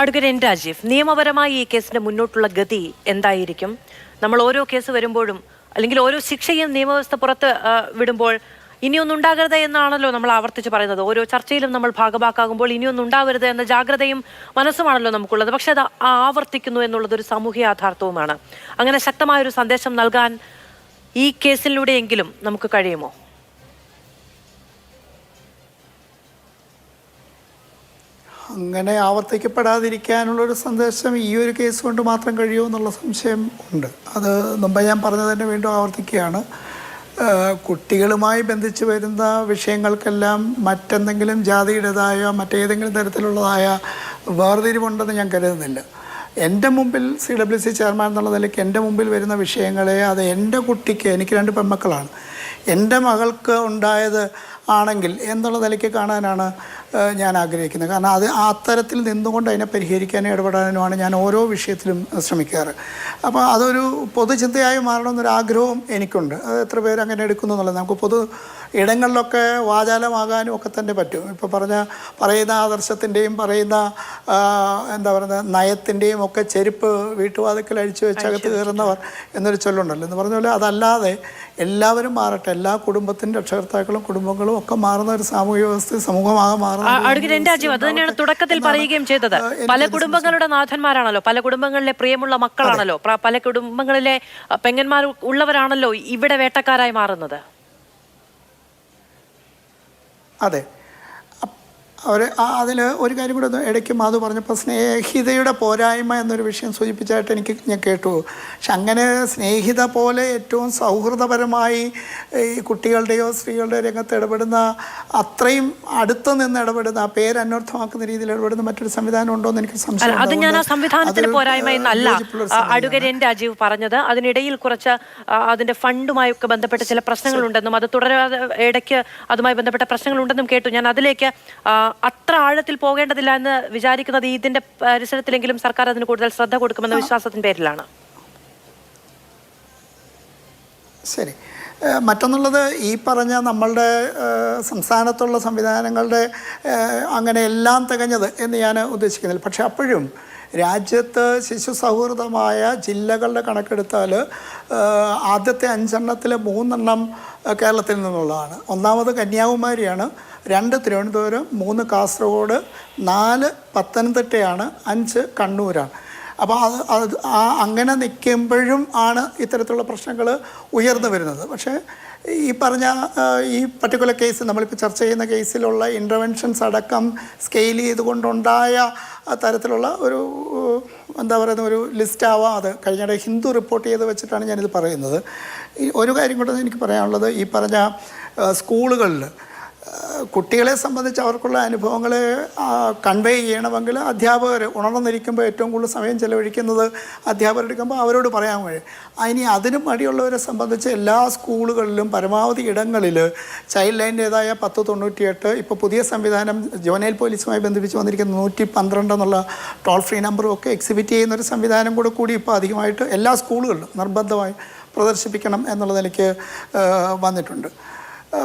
Advocate N Rajeev, നിയമപരമായി ഈ കേസിന്റെ മുന്നോട്ടുള്ള ഗതി എന്തായിരിക്കും? നമ്മൾ ഓരോ കേസ് വരുമ്പോഴും അല്ലെങ്കിൽ ഓരോ ശിക്ഷയും നിയമവ്യവസ്ഥ പുറത്ത് വിടുമ്പോൾ ഇനിയൊന്നും ഉണ്ടാകരുത് എന്നാണല്ലോ നമ്മൾ ആവർത്തിച്ച് പറയുന്നത്. ഓരോ ചർച്ചയിലും നമ്മൾ ഭാഗഭാക്കാകുമ്പോൾ ഇനിയൊന്നും ഉണ്ടാവരുത് എന്ന ജാഗ്രതയും മനസ്സുമാണല്ലോ നമുക്കുള്ളത്. പക്ഷെ അത് ആവർത്തിക്കുന്നു എന്നുള്ളത് ഒരു സാമൂഹ്യ യാഥാർത്ഥ്യവുമാണ്. അങ്ങനെ ശക്തമായൊരു സന്ദേശം നൽകാൻ ഈ കേസിലൂടെയെങ്കിലും നമുക്ക് കഴിയുമോ? അങ്ങനെ ആവർത്തിക്കപ്പെടാതിരിക്കാനുള്ളൊരു സന്ദേശം ഈ ഒരു കേസ് കൊണ്ട് മാത്രം കഴിയുമോ എന്നുള്ള സംശയം ഉണ്ട്. അത് മുമ്പ് ഞാൻ പറഞ്ഞത് തന്നെ വീണ്ടും ആവർത്തിക്കുകയാണ്. കുട്ടികളുമായി ബന്ധിച്ച് വരുന്ന വിഷയങ്ങൾക്കെല്ലാം മറ്റെന്തെങ്കിലും ജാതിയുടേതായ മറ്റേതെങ്കിലും തരത്തിലുള്ളതായ വേർതിരിവുണ്ടെന്ന് ഞാൻ കരുതുന്നില്ല. എൻ്റെ മുമ്പിൽ CWC ചെയർമാൻ എന്നുള്ള നിലയ്ക്ക് എൻ്റെ മുമ്പിൽ വരുന്ന വിഷയങ്ങളെ അത് എൻ്റെ കുട്ടിക്ക്, എനിക്ക് 2 പെൺമക്കളാണ്, എൻ്റെ മകൾക്ക് ഉണ്ടായത് ആണെങ്കിൽ എന്നുള്ള നിലയ്ക്ക് കാണാനാണ് ഞാൻ ആഗ്രഹിക്കുന്നത്. കാരണം അത് അത്തരത്തിൽ നിന്നുകൊണ്ട് അതിനെ പരിഹരിക്കാനും ഇടപെടാനുമാണ് ഞാൻ ഓരോ വിഷയത്തിലും ശ്രമിക്കാറ്. അപ്പോൾ അതൊരു പൊതുചിന്തയായി മാറണമെന്നൊരാഗ്രഹവും എനിക്കുണ്ട്. അത് എത്ര പേര് അങ്ങനെ എടുക്കുന്നു എന്നുള്ളത് നമുക്ക് പൊതു ഇടങ്ങളിലൊക്കെ വാചാലമാകാനും ഒക്കെ തന്നെ പറ്റും. ഇപ്പോൾ പറയുന്ന ആദർശത്തിൻ്റെയും പറയുന്ന എന്താ പറയുന്നത് നയത്തിൻ്റെയും ഒക്കെ ചെരുപ്പ് വീട്ടുവാതിക്കൽ അഴിച്ചു വെച്ച് അകത്ത് കയറുന്നവർ എന്നൊരു ചൊല്ലുണ്ടല്ലോ. എന്ന് പറഞ്ഞ പോലെ അതല്ലാതെ എല്ലാവരും മാറട്ടെ, എല്ലാ കുടുംബത്തിൻ്റെ രക്ഷകർത്താക്കളും കുടുംബങ്ങളും ഒക്കെ മാറുന്ന ഒരു സാമൂഹ്യ വ്യവസ്ഥ സമൂഹമാകെ മാറുന്ന. അത് തന്നെയാണ് തുടക്കത്തിൽ പറയുകയും ചെയ്തത്. പല കുടുംബങ്ങളുടെ നാഥന്മാരാണല്ലോ, പല കുടുംബങ്ങളിലെ പ്രിയമുള്ള മക്കളാണല്ലോ, പല കുടുംബങ്ങളിലെ പെങ്ങന്മാർ ഉള്ളവരാണല്ലോ ഇവിടെ വേട്ടക്കാരായി മാറുന്നത്. അതെ, അതിൽ ഒരു കാര്യം കൂടെ ഇടയ്ക്ക് മാധു പറഞ്ഞപ്പോൾ സ്നേഹിതയുടെ പോരായ്മ എന്നൊരു വിഷയം സൂചിപ്പിച്ചായിട്ട് ഞാൻ കേട്ടു. പക്ഷെ അങ്ങനെ സ്നേഹിത പോലെ ഏറ്റവും സൗഹൃദപരമായി ഈ കുട്ടികളുടെയോ സ്ത്രീകളുടെയോ രംഗത്ത് ഇടപെടുന്ന, അത്രയും അടുത്ത് നിന്ന് ഇടപെടുന്ന, ആ പേര് അന്വർത്ഥമാക്കുന്ന രീതിയിൽ ഇടപെടുന്ന മറ്റൊരു സംവിധാനം ഉണ്ടോ എന്ന് എനിക്ക് സംശയം. അത് ഞാൻ ആ സംവിധാനത്തിന് പോരായ്മ എന്നല്ല അഡ്വക്കേറ്റ് എൻ രാജീവ് പറഞ്ഞത്. അതിനിടയിൽ കുറച്ച് അതിന്റെ ഫണ്ടുമായി ഒക്കെ ബന്ധപ്പെട്ട ചില പ്രശ്നങ്ങളുണ്ടെന്നും അത് തുടരാതെ ഇടയ്ക്ക് അതുമായി ബന്ധപ്പെട്ട പ്രശ്നങ്ങളുണ്ടെന്നും കേട്ടു. ഞാൻ അതിലേക്ക് അത്ര ആഴത്തിൽ പോകേണ്ടതില്ല എന്ന് വിചാരിക്കുന്നത് ഇതിന്റെ പരിസരത്തിലെങ്കിലും സർക്കാർ അതിന് കൂടുതൽ ശ്രദ്ധ കൊടുക്കുമെന്ന വിശ്വാസത്തിന്റെ പേരിലാണ്. ശരി. മറ്റൊന്നുള്ളത്, ഈ പറഞ്ഞ നമ്മളുടെ സംസ്ഥാനത്തുള്ള സംവിധാനങ്ങളുടെ അങ്ങനെ എല്ലാം തികഞ്ഞത് എന്ന് ഞാൻ ഉദ്ദേശിക്കുന്നില്ല. പക്ഷെ അപ്പോഴും രാജ്യത്ത് ശിശു സൗഹൃദമായ ജില്ലകളുടെ കണക്കെടുത്താൽ ആദ്യത്തെ 5 എണ്ണത്തിൽ 3 എണ്ണം കേരളത്തിൽ നിന്നുള്ളതാണ്. ഒന്നാമത് കന്യാകുമാരിയാണ്, 2 തിരുവനന്തപുരം, 3 കാസർഗോഡ്, 4 പത്തനംതിട്ടയാണ്, 5 കണ്ണൂരാണ്. അപ്പോൾ അത് അങ്ങനെ നിൽക്കുമ്പോഴും ആണ് ഇത്തരത്തിലുള്ള പ്രശ്നങ്ങൾ ഉയർന്നു വരുന്നത്. പക്ഷേ ഈ പറഞ്ഞ ഈ പർട്ടിക്കുലർ കേസ് നമ്മളിപ്പോൾ ചർച്ച ചെയ്യുന്ന കേസിലുള്ള ഇൻ്റർവെൻഷൻസ് അടക്കം സ്കെയിൽ ചെയ്തുകൊണ്ടുണ്ടായ തരത്തിലുള്ള ഒരു എന്താ പറയുന്ന ഒരു ലിസ്റ്റാവാം അത്. കഴിഞ്ഞിടെ ഹിന്ദു റിപ്പോർട്ട് ചെയ്ത് വെച്ചിട്ടാണ് ഞാനിത് പറയുന്നത്. ഒരു കാര്യം കൂടെ എനിക്ക് പറയാനുള്ളത്, ഈ പറഞ്ഞ സ്കൂളുകളിൽ കുട്ടികളെ സംബന്ധിച്ച് അവർക്കുള്ള അനുഭവങ്ങളെ കൺവേ ചെയ്യണമെങ്കിൽ അധ്യാപകർ ഉണർന്നിരിക്കുമ്പോൾ ഏറ്റവും കൂടുതൽ സമയം ചെലവഴിക്കുന്നത് അധ്യാപകരെടുക്കുമ്പോൾ അവരോട് പറയാൻ കഴിയും. അതിന് മടിയുള്ളവരെ സംബന്ധിച്ച് എല്ലാ സ്കൂളുകളിലും പരമാവധി ഇടങ്ങളിൽ ചൈൽഡ് ലൈൻ്റേതായ 1098, ഇപ്പോൾ പുതിയ സംവിധാനം ജുവനൈൽ പോലീസുമായി ബന്ധിപ്പിച്ച് വന്നിരിക്കുന്ന 112 എന്നുള്ള ടോൾ ഫ്രീ നമ്പറും ഒക്കെ എക്സിബിറ്റ് ചെയ്യുന്നൊരു സംവിധാനം കൂടി ഇപ്പോൾ അധികമായിട്ട് എല്ലാ സ്കൂളുകളിലും നിർബന്ധമായി പ്രദർശിപ്പിക്കണം എന്നുള്ള നിലയ്ക്ക് വന്നിട്ടുണ്ട്.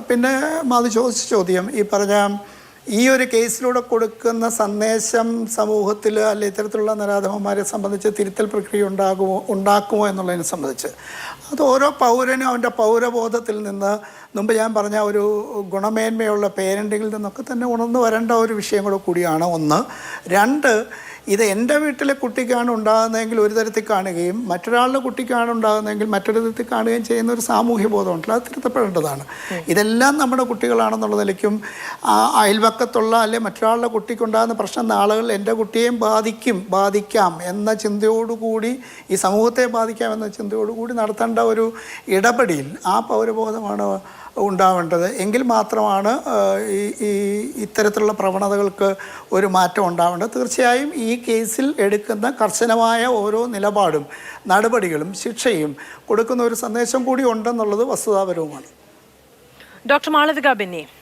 പിന്നെ മാധു ചോദിച്ച ചോദ്യം, ഈ പറഞ്ഞ ഈ ഒരു കേസിലൂടെ കൊടുക്കുന്ന സന്ദേശം സമൂഹത്തിൽ അല്ലെ ഇത്തരത്തിലുള്ള നരാധമന്മാരെ സംബന്ധിച്ച് തിരുത്തൽ പ്രക്രിയ ഉണ്ടാക്കുമോ എന്നുള്ളതിനെ സംബന്ധിച്ച് അത് ഓരോ പൗരനും അവൻ്റെ പൗരബോധത്തിൽ നിന്ന്, മുമ്പ് ഞാൻ പറഞ്ഞ ഒരു ഗുണമേന്മയുള്ള പേരൻറ്റിങ്ങിൽ നിന്നൊക്കെ തന്നെ ഉണർന്നു വരേണ്ട ഒരു വിഷയം കൂടിയാണ് ഒന്ന്. 2, ഇത് എൻ്റെ വീട്ടിലെ കുട്ടിക്കാണ് ഉണ്ടാകുന്നതെങ്കിൽ ഒരു തരത്തിൽ കാണുകയും മറ്റൊരാളുടെ കുട്ടിക്കാണ് ഉണ്ടാകുന്നതെങ്കിൽ മറ്റൊരു തരത്തിൽ കാണുകയും ചെയ്യുന്ന ഒരു സാമൂഹ്യ ബോധമുണ്ടല്ലോ, അത് തിരുത്തപ്പെടേണ്ടതാണ്. ഇതെല്ലാം നമ്മുടെ കുട്ടികളാണെന്നുള്ള നിലയ്ക്കും അയൽവക്കത്തുള്ള അല്ലെ മറ്റൊരാളുടെ കുട്ടിക്കുണ്ടാകുന്ന പ്രശ്നം നാളുകളിൽ എൻ്റെ കുട്ടിയെയും ബാധിക്കാം എന്ന ചിന്തയോടുകൂടി, ഈ സമൂഹത്തെ ബാധിക്കാം എന്ന ചിന്തയോടുകൂടി നടത്തേണ്ട ഒരു ഇടപെടൽ, ആ പൗരബോധമാണ് ഉണ്ടാവേണ്ടത്. എങ്കിൽ മാത്രമാണ് ഈ ഇത്തരത്തിലുള്ള പ്രവണതകൾക്ക് ഒരു മാറ്റം ഉണ്ടാവേണ്ടത്. തീർച്ചയായും ഈ കേസിൽ എടുക്കുന്ന കർശനമായ ഓരോ നിലപാടും നടപടികളും ശിക്ഷയും കൊടുക്കുന്ന ഒരു സന്ദേശം കൂടി ഉണ്ടെന്നുള്ളത് വസ്തുതാപരവുമാണ്. ഡോക്ടർ മാളവിക ബെന്നി.